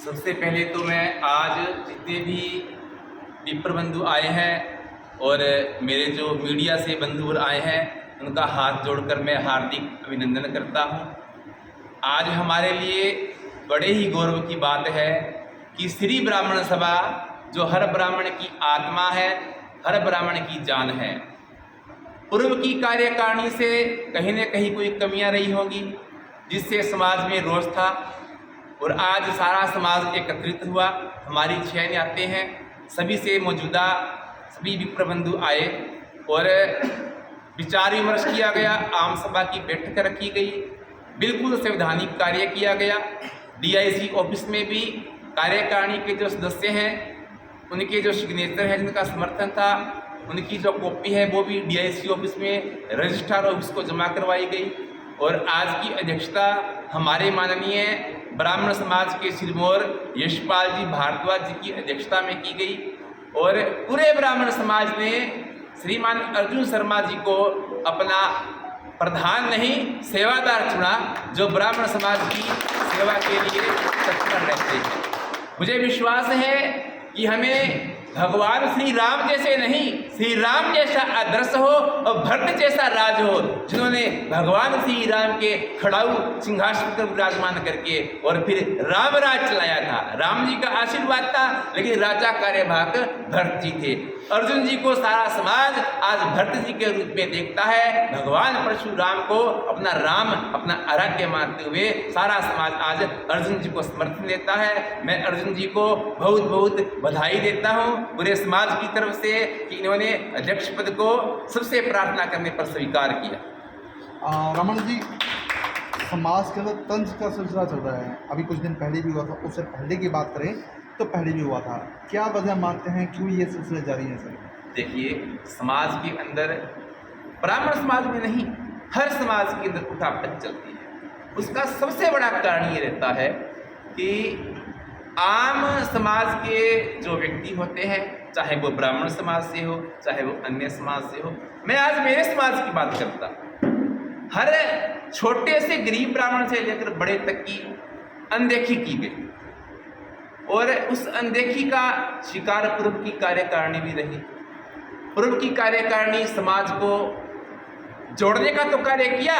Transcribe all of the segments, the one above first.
सबसे पहले तो मैं आज जितने भी विप्र बंधु आए हैं और मेरे जो मीडिया से बंधु आए हैं उनका हाथ जोड़कर मैं हार्दिक अभिनंदन करता हूं। आज हमारे लिए बड़े ही गौरव की बात है कि श्री ब्राह्मण सभा जो हर ब्राह्मण की आत्मा है, हर ब्राह्मण की जान है, पूर्व की कार्यकारिणी से कहीं न कहीं कोई कमियां रही होंगी जिससे समाज में रोष था और आज सारा समाज एकत्रित हुआ। हमारी 6 न्याते हैं, सभी से मौजूदा सभी विप्र बंधु आए और विचार विमर्श किया गया। आम सभा की बैठक रखी गई, बिल्कुल संवैधानिक कार्य किया गया। DIC ऑफिस में भी कार्यकारिणी के जो सदस्य हैं उनके जो सिग्नेचर है, जिनका समर्थन था, उनकी जो कॉपी है वो भी DIC ऑफिस में रजिस्ट्रार ऑफिस को जमा करवाई गई। और आज की अध्यक्षता हमारे माननीय ब्राह्मण समाज के सिरमौर यशपाल जी भारद्वाज जी की अध्यक्षता में की गई और पूरे ब्राह्मण समाज ने श्रीमान अर्जुन शर्मा जी को अपना प्रधान नहीं सेवादार चुना, जो ब्राह्मण समाज की सेवा के लिए तत्पर रहते हैं। मुझे विश्वास है कि हमें भगवान श्री राम जैसे नहीं, श्री राम जैसा आदर्श हो और भरत जैसा राज हो, जिन्होंने भगवान श्री राम के खड़ाऊ सिंहासन पर विराजमान करके और फिर राम राज चलाया था। राम जी का आशीर्वाद था, लेकिन राजा कार्यवाहक भरत जी थे। अर्जुन जी को सारा समाज आज भरत जी के रूप में देखता है। भगवान परशुराम को अपना राम, अपना आराध्य मानते हुए सारा समाज आज अर्जुन जी को समर्थन देता है। मैं अर्जुन जी को बहुत बहुत बधाई देता हूँ पूरे समाज की तरफ से कि इन्होंने अध्यक्ष पद को सबसे प्रार्थना करने पर स्वीकार किया। रमन जी, समाज के अंदर तंज का सिलसिला चल रहा है, अभी कुछ दिन पहले भी हुआ था, उससे पहले की बात करें तो पहले भी हुआ था। क्या वजह मानते हैं, क्यों ये सिलसिला जारी है सर? देखिए, समाज के अंदर ब्राह्मण समाज में नहीं, हर समाज के अंदर उठापटक चलती है। उसका सबसे बड़ा कारण ये रहता है कि आम समाज के जो व्यक्ति होते हैं, चाहे वो ब्राह्मण समाज से हो, चाहे वो अन्य समाज से हो, मैं आज मेरे समाज की बात करता, हर छोटे से गरीब ब्राह्मण से लेकर बड़े तक की अनदेखी की गई और उस अनदेखी का शिकार पूर्व की कार्यकारिणी भी रही। पूर्व की कार्यकारिणी समाज को जोड़ने का तो कार्य किया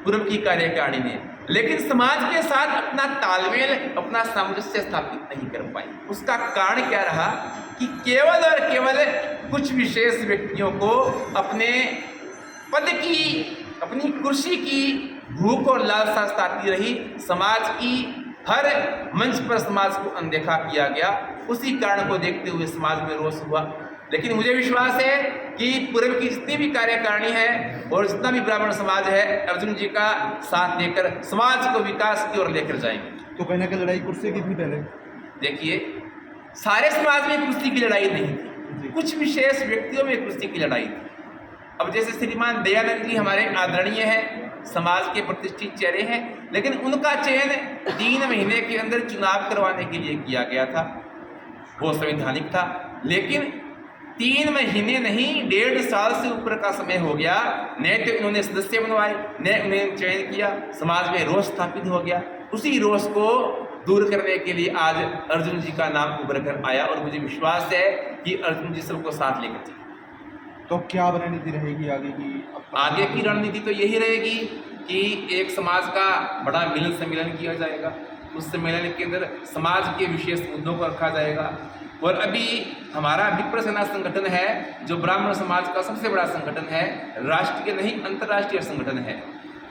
पूर्व की कार्यकारिणी ने, लेकिन समाज के साथ अपना तालमेल, अपना सामंजस्य स्थापित नहीं कर पाई। उसका कारण क्या रहा कि केवल और केवल कुछ विशेष व्यक्तियों को अपने पद की, अपनी कुर्सी की भूख और लालसा सताती रही। समाज की हर मंच पर समाज को अनदेखा किया गया। उसी कारण को देखते हुए समाज में रोष हुआ। लेकिन मुझे विश्वास है कि पूर्व की जितनी भी कार्यकारिणी है और जितना भी ब्राह्मण समाज है, अर्जुन जी का साथ देकर समाज को विकास की ओर लेकर जाएंगे। तो कहने की लड़ाई कुर्सी की थी पहले? देखिए, सारे समाज में कुर्सी की लड़ाई नहीं थी, कुछ विशेष व्यक्तियों में कुर्सी की लड़ाई थी। अब जैसे श्रीमान दयानंद जी हमारे आदरणीय हैं, समाज के प्रतिष्ठित चेहरे हैं, लेकिन उनका चयन 3 महीने के अंदर चुनाव करवाने के लिए किया गया था। वो संवैधानिक था, लेकिन 3 महीने नहीं, 1.5 साल से ऊपर का समय हो गया। न तो उन्होंने सदस्य बनवाए, न उन्हें चयन किया। समाज में रोष स्थापित हो गया। उसी रोष को दूर करने के लिए आज अर्जुन जी का नाम उभर कर आया और मुझे विश्वास है कि अर्जुन जी सबको साथ लेकर चले। तो क्या रणनीति रहेगी आगे की? आगे की रणनीति तो यही रहेगी कि एक समाज का बड़ा मिलन सम्मेलन किया जाएगा। उस सम्मेलन के अंदर समाज के विशेष मुद्दों को रखा जाएगा। और अभी हमारा विप्र सेना संगठन है, जो ब्राह्मण समाज का सबसे बड़ा संगठन है, राष्ट्रीय नहीं अंतर्राष्ट्रीय संगठन है।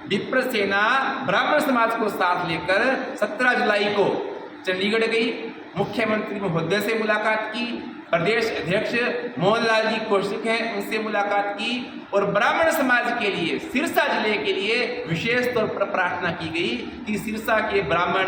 विप्र सेना ब्राह्मण समाज को साथ लेकर 17 जुलाई को चंडीगढ़ गई, मुख्यमंत्री महोदय से मुलाकात की, प्रदेश अध्यक्ष मोहनलाल जी कौशिक हैं, उनसे मुलाकात की और ब्राह्मण समाज के लिए, सिरसा जिले के लिए विशेष तौर पर प्रार्थना की गई कि सिरसा के ब्राह्मण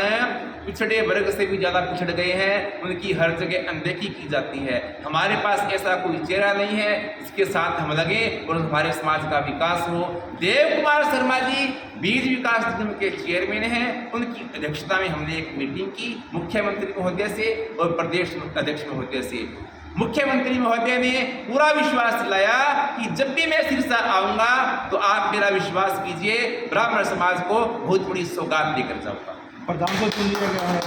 पिछड़े वर्ग से भी ज़्यादा पिछड़ गए हैं, उनकी हर जगह अनदेखी की जाती है। हमारे पास ऐसा कोई चेहरा नहीं है, इसके साथ हम लगे और हमारे समाज का विकास हो। देव कुमार शर्मा जी बीज विकास निगम के चेयरमैन हैं, उनकी अध्यक्षता में हमने एक मीटिंग की मुख्यमंत्री महोदय से और प्रदेश अध्यक्ष महोदय से। मुख्यमंत्री महोदय ने पूरा विश्वास दिलाया कि जब भी मैं सिरसा आऊंगा तो आप मेरा विश्वास कीजिए, ब्राह्मण समाज को बहुत बड़ी सौगात देकर जाऊंगा। प्रधान को चुन लिया गया है।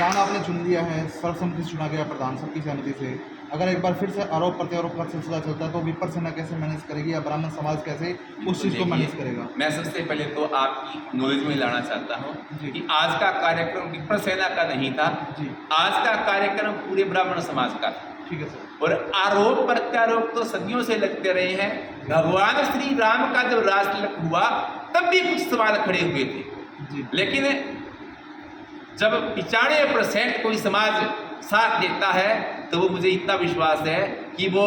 प्रधान आपने चुन लिया है, सर्वसम्मति से चुना गया प्रधान, सबकी सहमति से। अगर एक बार फिर से आरोप प्रत्यारोप का सिलसिला चलता है तो विपर सेना कैसे मैनेज करेगी या ब्राह्मण समाज कैसे उस चीज़ को मैनेज करेगा? मैं सबसे पहले तो आपकी नॉलेज में लाना चाहता हूँ जी। कि आज का कार्यक्रम विपर सेना का नहीं था, जी आज का कार्यक्रम पूरे ब्राह्मण समाज का था। ठीक है सर। और आरोप प्रत्यारोप तो सदियों से लगते रहे हैं। भगवान श्री राम का जब राजतिलक हुआ तब भी कुछ सवाल खड़े हुए थे, जी लेकिन जब 95% कोई समाज साथ देता है तो वो मुझे इतना विश्वास है कि वो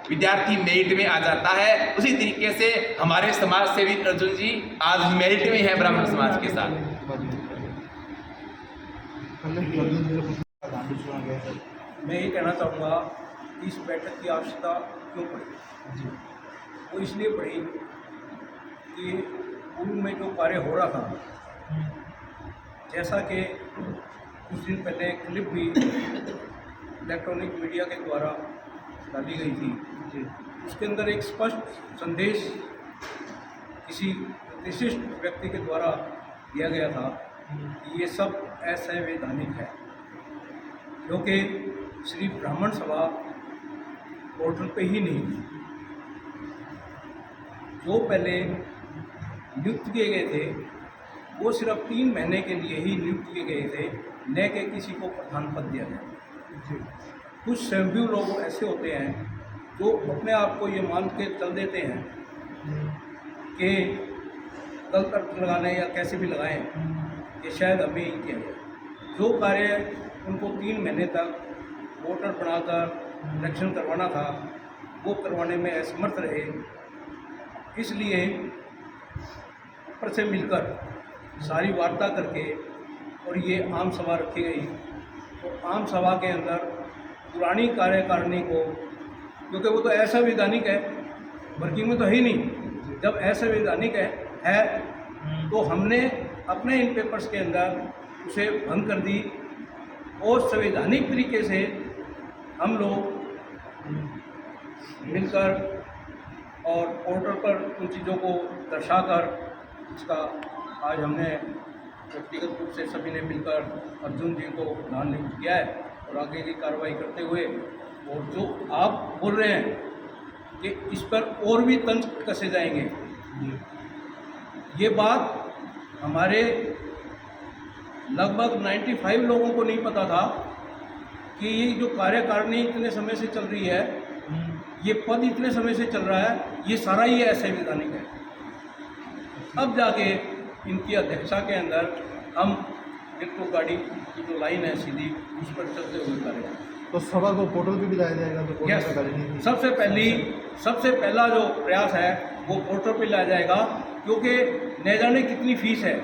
विद्यार्थी मेरिट में आ जाता है। उसी तरीके से हमारे समाज से भी अर्जुन जी आज मेरिट में है ब्राह्मण समाज के साथ। मैं ये कहना चाहूँगा कि इस बैठक की आवश्यकता क्यों पड़ी। वो इसलिए पड़ी कि पूर्व में जो कार्य हो रहा था, जैसा कि कुछ दिन पहले क्लिप भी इलेक्ट्रॉनिक मीडिया के द्वारा डाली गई थी, उसके अंदर एक स्पष्ट संदेश किसी विशिष्ट व्यक्ति के द्वारा दिया गया था कि ये सब असंवैधानिक है, क्योंकि श्री ब्राह्मण सभा पोर्टल पे ही नहीं थी। जो पहले नियुक्त किए गए थे वो सिर्फ 3 महीने के लिए ही नियुक्त किए गए थे, न कि किसी को प्रधान पद दिया गया। कुछ स्वयंभू लोग ऐसे होते हैं जो अपने आप को ये मान के चल देते हैं कि गलत अर्थ लगाने या कैसे भी लगाएं कि शायद हमें ही किया जाए। जो कार्य उनको 3 महीने तक वोटर बनाकर इलेक्शन करवाना था वो करवाने में असमर्थ रहे, इसलिए ऊपर से मिलकर सारी वार्ता करके और ये आम सभा रखी गई। तो आम सभा के अंदर पुरानी कार्यकारिणी को, क्योंकि वो तो असंवैधानिक है, वर्किंग में तो है ही नहीं, जब असंवैधानिक है तो हमने अपने इन पेपर्स के अंदर उसे भंग कर दी और संवैधानिक तरीके से हम लोग मिलकर और पोर्टल पर उन चीज़ों को दर्शाकर इसका आज हमने व्यक्तिगत रूप से सभी ने मिलकर अर्जुन जी को प्रधान नियुक्त किया है और आगे की कार्रवाई करते हुए, और जो आप बोल रहे हैं कि इस पर और भी तंज कसे जाएंगे, ये बात हमारे लगभग 95 लोगों को नहीं पता था कि ये जो कार्यकारिणी इतने समय से चल रही है, ये पद इतने समय से चल रहा है, ये सारा ही असंवैधानिक है। अब जाके इनकी अध्यक्षता के अंदर हम बिल्कुल गाड़ी की जो लाइन है सीधी उस पर चलते हुए करेंगे। तो सभा को पोर्टल पे भी लाया जाएगा? तो पोर्टल पे गाड़ी नहीं, सबसे पहला जो प्रयास है वो पोर्टल पे लाया जाएगा, क्योंकि न जाने कितनी फीस है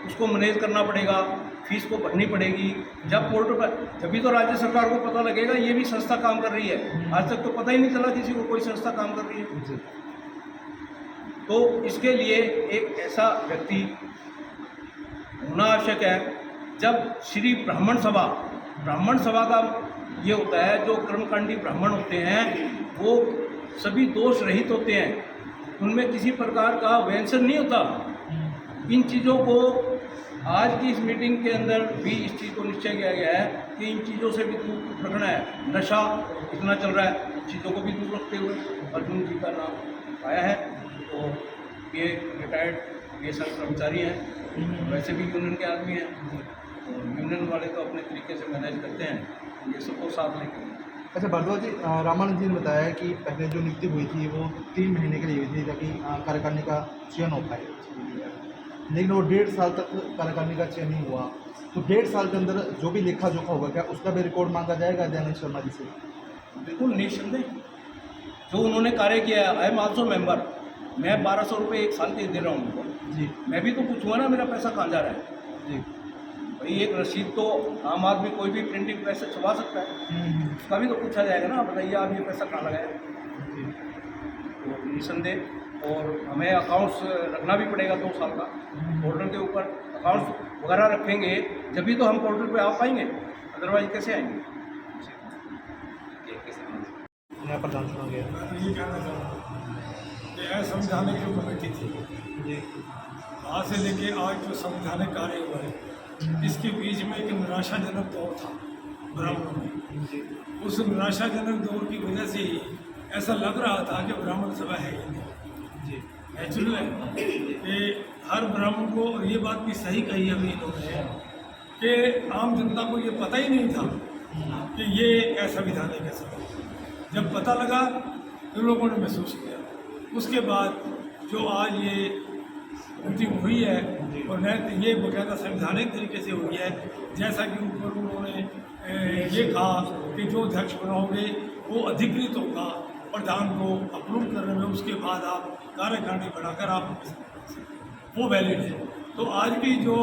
उसको मैनेज करना पड़ेगा, फीस को भरनी पड़ेगी। जब पोर्टल पर, तभी तो राज्य सरकार को पता लगेगा ये भी संस्था काम कर रही है। आज तक तो पता ही नहीं चला किसी को कोई संस्था काम कर रही है। तो इसके लिए एक ऐसा व्यक्ति होना आवश्यक है। जब श्री ब्राह्मण सभा का ये होता है, जो कर्मकांडी ब्राह्मण होते हैं वो सभी दोष रहित होते हैं, उनमें किसी प्रकार का व्यंसन नहीं होता। इन चीज़ों को आज की इस मीटिंग के अंदर भी इस चीज़ को निश्चय किया गया है कि इन चीज़ों से भी दूर रखना है। नशा इतना चल रहा है, इन चीज़ों को भी दूर रखते हुए अर्जुन जी का नाम आया है। तो ये रिटायर्ड BSNL कर्मचारी हैं, वैसे भी यूनियन के आदमी हैं, तो यूनियन वाले तो अपने तरीके से मैनेज करते हैं, ये सबको साथ लेकर। अच्छा भारद्वाज जी, रामानंद जी ने बताया कि पहले जो नियुक्ति हुई थी वो 3 महीने के लिए हुई थी ताकि कार्यकारिणी का चयन हो पाए, लेकिन वो 1.5 साल तक कार्यकारिणी का चयन नहीं हुआ। तो 1.5 साल के अंदर जो भी लेखा जोखा होगा, क्या उसका भी रिकॉर्ड मांगा जाएगा दयानंद शर्मा जी से? बिल्कुल निस्संदेह, जो उन्होंने कार्य किया है। आई एम आल्सो मेंबर, मैं 1200 रुपये 1 साल के दे रहा हूँ उनको जी। मैं भी तो पूछूंगा ना मेरा पैसा कहाँ जा रहा है जी। भाई। एक रसीद तो आम आदमी कोई भी प्रिंटिंग प्रेस से छपवा सकता है, उसका भी तो पूछा जाएगा ना, बताइए आप ये पैसा कहाँ लगाया। तो निस्संदेह, और हमें अकाउंट्स रखना भी पड़ेगा 2 साल का। पोर्टल के ऊपर अकाउंट्स वगैरह रखेंगे जब तो हम पोर्टल पे आ पाएंगे, अदरवाइज कैसे आएंगे। यहाँ प्रधान चुना गया। ये कहना चाहूँगा कि असंवैधानिक जो कमेटी थी जी। आज से लेके आज जो संवैधानिक कार्य हुआ है इसके बीच में एक निराशाजनक दौर था ब्राह्मणों में। जी उस निराशाजनक दौर की वजह से ही ऐसा लग रहा था कि ब्राह्मण सभा है ही नहीं। जी नेचुरल है कि हर ब्राह्मण को, और ये बात भी सही कही अभी इन्होंने, कि आम जनता को ये पता ही नहीं था कि ये एक संवैधानिक है सभा। जब पता लगा तो लोगों ने महसूस किया। उसके बाद जो आज ये मीटिंग हुई है और न ये बकायदा संवैधानिक तरीके से हुई है, जैसा कि ऊपर उन्होंने ये कहा कि जो अध्यक्ष बनाओगे वो अधिकृत होगा प्रधान को अप्रूव करने में, उसके बाद आप कार्यकारिणी बनाकर आप वो वैलिड है। तो आज की जो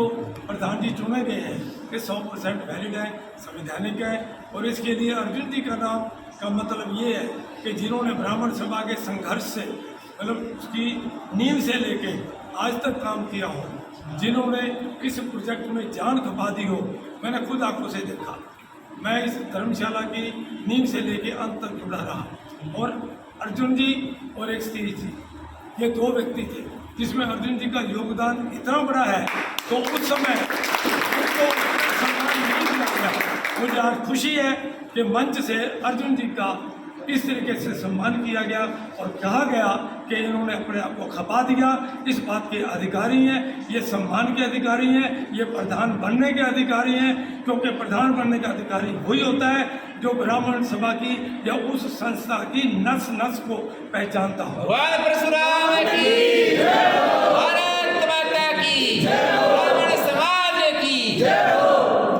प्रधान जी चुने गए हैं ये 100% वैलिड है, संवैधानिक है। और इसके लिए अर्जुन जी का नाम का मतलब ये है कि जिन्होंने ब्राह्मण सभा के संघर्ष से, मतलब उसकी नींव से लेके आज तक काम किया हो, जिन्होंने इस प्रोजेक्ट में जान खपा दी हो। मैंने खुद आंखों से देखा, मैं इस धर्मशाला की नींव से लेके अंत तक जुड़ा रहा। और अर्जुन जी और एक सतीश जी, ये दो व्यक्ति थे जिसमें अर्जुन जी का योगदान इतना बड़ा है, तो उस समय उनको सम्मान नहीं दिया गया। मुझे आज खुशी है कि मंच से अर्जुन जी का इस तरीके से सम्मान किया गया और कहा गया कि इन्होंने अपने आप को खपा दिया, इस बात के अधिकारी हैं, ये सम्मान के अधिकारी हैं, ये प्रधान बनने के अधिकारी हैं। क्योंकि प्रधान बनने का अधिकारी वही होता है जो ब्राह्मण सभा की या उस संस्था की नस नस को पहचानता हो। भगवान परशुराम की भारत माता की, ब्राह्मण समाज की।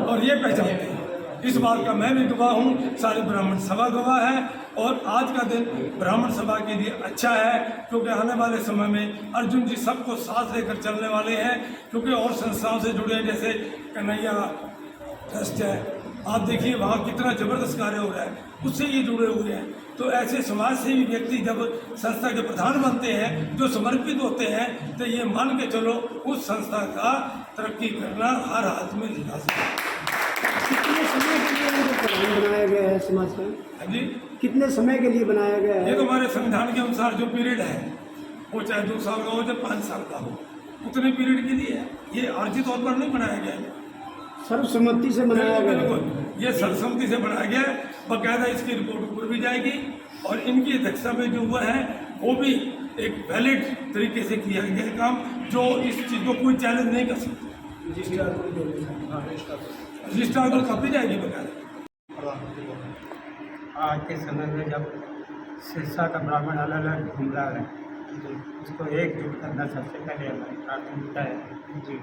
और ये पहचानते हैं। इस बात का मैं भी गवाह हूँ, सारी ब्राह्मण सभा गवाह है। और आज का दिन ब्राह्मण सभा के लिए अच्छा है, क्योंकि आने वाले समय में अर्जुन जी सबको साथ लेकर चलने वाले हैं। क्योंकि और संस्थाओं से जुड़े हैं, जैसे कन्हैया ट्रस्ट है, आप देखिए वहाँ कितना ज़बरदस्त कार्य हो रहा है, उससे ये जुड़े हुए हैं। तो ऐसे समाज सेवी व्यक्ति जब संस्था के प्रधान बनते हैं, जो समर्पित होते हैं, तो ये मान के चलो उस संस्था का तरक्की करना हर हाथ में लाज़िम है। कितने समय के लिए इनको प्रधान बनाया गया है समाज का? हाँ जी, कितने समय के लिए बनाया गया ये है? तो हमारे संविधान के अनुसार जो पीरियड है, वो चाहे 2 साल का हो चाहे 5 साल का हो, उतने पीरियड के लिए है। ये आर्थिक तौर पर नहीं बनाया गया है, सर्वसम्मति से बनाया गया है। बिल्कुल ये सर्वसम्मति से बनाया गया है। बाकायदा इसकी रिपोर्ट ऊपर भी जाएगी और इनकी अध्यक्षता में जो हुआ है वो भी एक वैलिड तरीके से किया गया काम, जो इस चीज़ को कोई चैलेंज नहीं कर सकता। रजिस्ट्रार को कापी जाएगी बाकायदा। प्रधानमंत्री बोल रहे हैं। आज के समय में जब सिरसा का ब्राह्मण अलग अलग घूम रहा है, उसको एकजुट करना सबसे पहले हमारी प्राथमिकता है। जी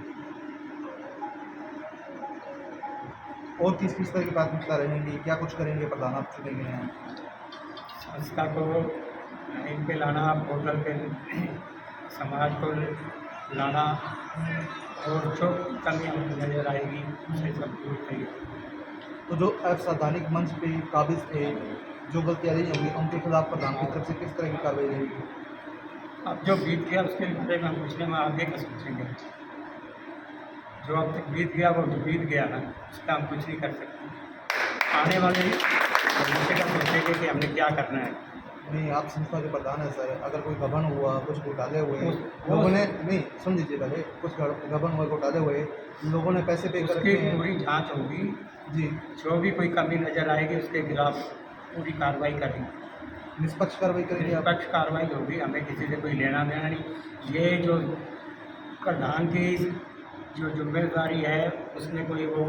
और किस तरह की प्राथमिकता रहेंगी, क्या कुछ करेंगे प्रधान आप चुने गए हैं? संस्था को लाइन पे लाना, पोर्टल पे समाज को लाना और जो कमियाँ नजर आएगी उसे सब दूर करेंगे। तो जो असंवैधानिक मंच पे काबिज थे, जो गलतियाँ रही होंगी, उनके खिलाफ प्रधान की तरफ से किस तरह की कार्रवाई रहेगी? अब जो बीत गया उसके बारे में हम पूछने में आगे का सोचेंगे। जो अब तक बीत गया वो तो बीत गया है, उसका हम कुछ नहीं कर सकते। आने वाले भविष्य का सोचेंगे कि हमने क्या करना है। नहीं, आप संस्था के प्रधान हैं सर, अगर कोई गबन हुआ, कुछ घोटाले हुए, वो- लोगों ने नहीं सुन लीजिए पहले, कुछ गबन हुए, घोटाले हुए, लोगों ने पैसे पे कर उसकी रखे हैं। पूरी जांच होगी, जी जो भी कोई कमी नज़र आएगी उसके खिलाफ पूरी कार्रवाई करेंगे। निष्पक्ष कार्रवाई करेंगे आप? निष्पक्ष कार्रवाई होगी, हमें किसी से कोई लेना देना नहीं। ये जो प्रधान की जो जिम्मेदारी है उसमें कोई वो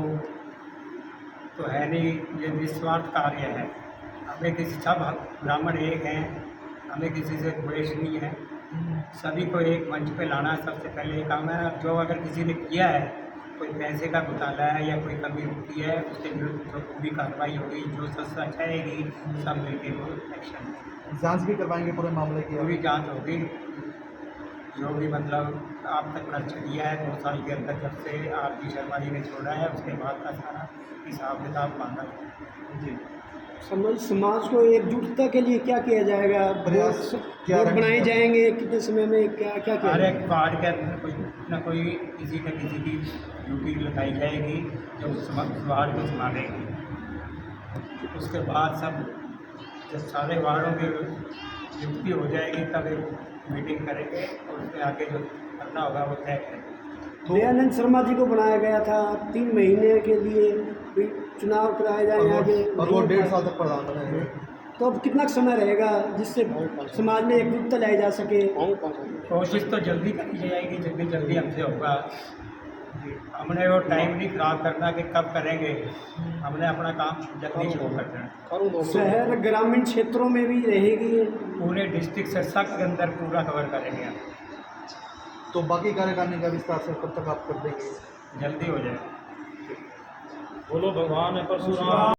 तो है नहीं, ये निस्वार्थ कार्य है। हमें किसी सब ब्राह्मण एक हैं, हमें किसी से द्वेष नहीं है, सभी को एक मंच पे लाना सबसे पहले काम है। जो अगर किसी ने किया है, कोई पैसे का घोटाला है या कोई कमी होती है, उसके विरुद्ध जो पूरी कार्रवाई होगी, जो संस्था चाहेगी सब मिलकर वो एक्शन जांच भी करवाएंगे पूरे मामले की? पूरी जांच होगी। जो भी मतलब आप तक खर्च किया है 2 साल के अंदर, जब से आरती शर्मा जी ने छोड़ा है उसके बाद का सारा हिसाब किताब मांगा है। जी समाज को एकजुटता के लिए क्या किया जाएगा? प्रयास क्या बोर्ड रहेंगे? बनाए जाएंगे कितने समय में, क्या क्या किया हर जाएगा? एक वार्ड के अंदर कोई न कोई किसी न किसी की ड्यूटी लगाई जाएगी जो उस वार्ड को संभालेगी। उसके बाद सब जब सारे वार्डों की नियुक्ति हो जाएगी तब एक मीटिंग करेंगे और उसमें आगे जो करना होगा वो तय करेंगे। दयानंद शर्मा जी को बनाया गया था 3 महीने के लिए भी चुनाव कराए जाए आगे, और वो 1.5 साल तक प्रधान रहेंगे। तो अब कितना समय रहेगा जिससे समाज में एकजुटता लाई जा सके? कोशिश तो जल्दी करी जाएगी, जितनी जल्दी हमसे होगा। हमने वो टाइम नहीं खराब करना कि कब करेंगे, हमने अपना काम जल्दी शुरू कर देना। शहर ग्रामीण क्षेत्रों में भी रहेगी? पूरे डिस्ट्रिक्ट सिरसा के अंदर पूरा कवर करेंगे हम, तो बाकी कार्यकारिणी का विस्तार से कब तक आप कर देंगे? जल्दी हो जाए। बोलो भगवान परशुराम।